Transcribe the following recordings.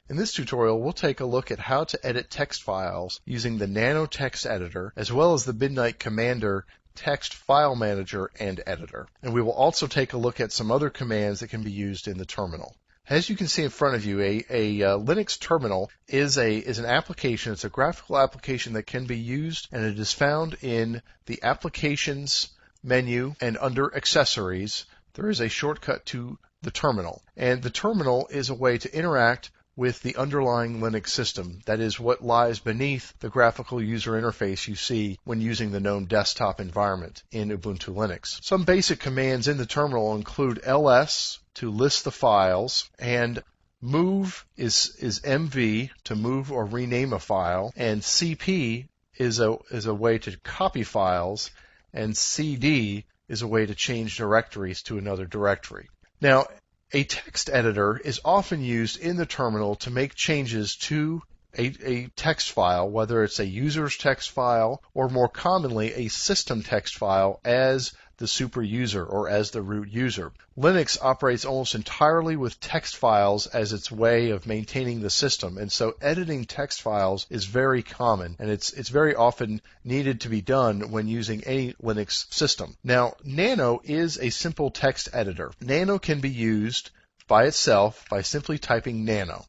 In this tutorial, we'll take a look at how to edit text files using the Nano text editor, as well as the Midnight Commander text file manager and editor. And we will also take a look at some other commands that can be used in the terminal. As you can see in front of you, a Linux terminal is an application. It's a graphical application that can be used, and it is found in the Applications menu, and under Accessories, there is a shortcut to the terminal. And the terminal is a way to interact with the underlying Linux system. That is what lies beneath the graphical user interface you see when using the GNOME desktop environment in Ubuntu Linux. Some basic commands in the terminal include ls to list the files, and move is mv to move or rename a file, and cp is a way to copy files, and cd is a way to change directories to another directory. Now, a text editor is often used in the terminal to make changes to a text file, whether it's a user's text file or more commonly a system text file as the super user or as the root user. Linux operates almost entirely with text files as its way of maintaining the system, and so editing text files is very common, and it's very often needed to be done when using any Linux system. Now, Nano is a simple text editor. Nano can be used by itself by simply typing Nano.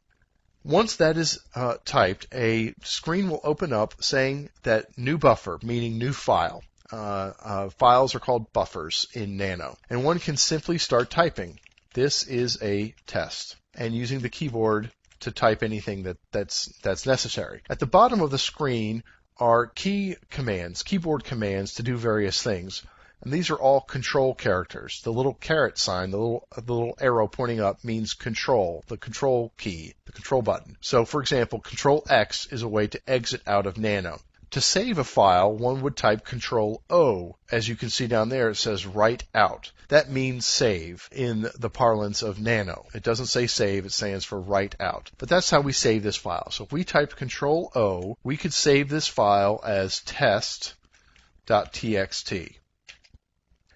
Once that is typed, a screen will open up saying that new buffer, meaning new file. Files are called buffers in Nano. And one can simply start typing. This is a test. And using the keyboard to type anything that's necessary. At the bottom of the screen are keyboard commands to do various things. And these are all control characters. The little caret sign, the little arrow pointing up means control, the control key, the control button. So, for example, Control X is a way to exit out of Nano. To save a file, one would type Control O. As you can see down there, it says write out. That means save in the parlance of Nano. It doesn't say save, it stands for write out. But that's how we save this file. So if we type Control O, we could save this file as test.txt.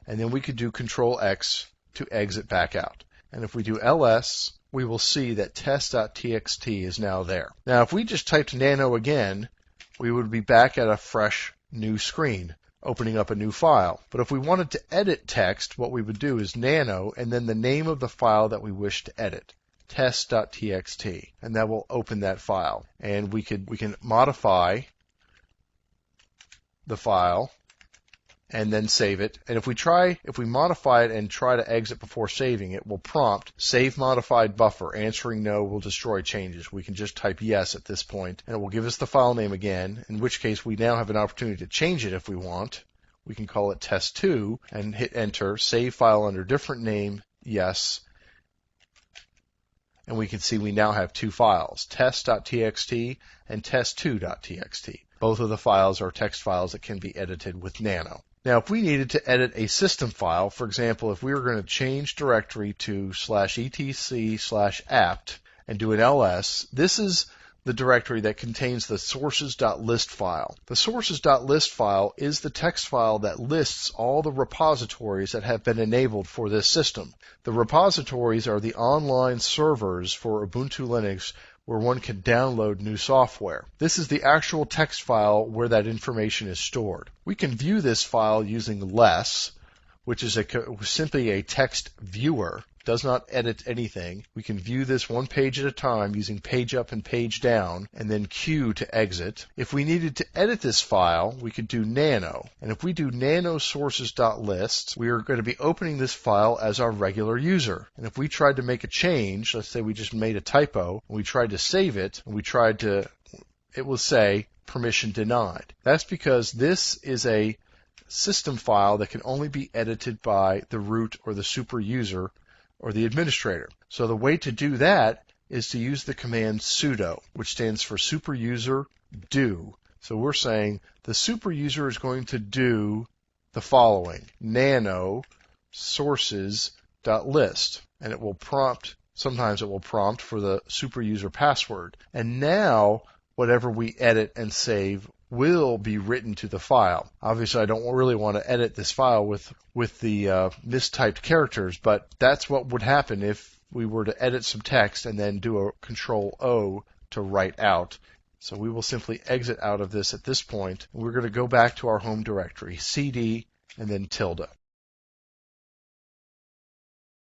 And then we could do Control X to exit back out. And if we do ls, we will see that test.txt is now there. Now, if we just typed Nano again, we would be back at a fresh new screen, opening up a new file. But if we wanted to edit text, what we would do is Nano and then the name of the file that we wish to edit, test.txt, and that will open that file. And we can modify the file and then save it. And if we modify it and try to exit before saving, it will prompt save modified buffer. Answering no will destroy changes. We can just type yes at this point, and it will give us the file name again, in which case we now have an opportunity to change it if we want. We can call it test2 and hit enter, save file under different name, yes. And we can see we now have two files, test.txt and test2.txt. Both of the files are text files that can be edited with Nano. Now, if we needed to edit a system file, for example, if we were going to change directory to /etc/apt and do an ls, this is the directory that contains the sources.list file. The sources.list file is the text file that lists all the repositories that have been enabled for this system. The repositories are the online servers for Ubuntu Linux where one can download new software. This is the actual text file where that information is stored. We can view this file using less, which is simply a text viewer. Does not edit anything. We can view this one page at a time using page up and page down, and then Q to exit. If we needed to edit this file, we could do Nano. And if we do Nano sources.list, we are going to be opening this file as our regular user. And if we tried to make a change, let's say we just made a typo, and we tried to save it, and it will say permission denied. That's because this is a system file that can only be edited by the root or the super user or the administrator. So the way to do that is to use the command sudo, which stands for superuser do. So we're saying the superuser is going to do the following, nano sources.list, and it will prompt, sometimes it will prompt for the superuser password. And now whatever we edit and save will be written to the file. Obviously, I don't really want to edit this file with the mistyped characters, but that's what would happen if we were to edit some text and then do a Control-O to write out. So we will simply exit out of this at this point. We're going to go back to our home directory, CD, and then tilde.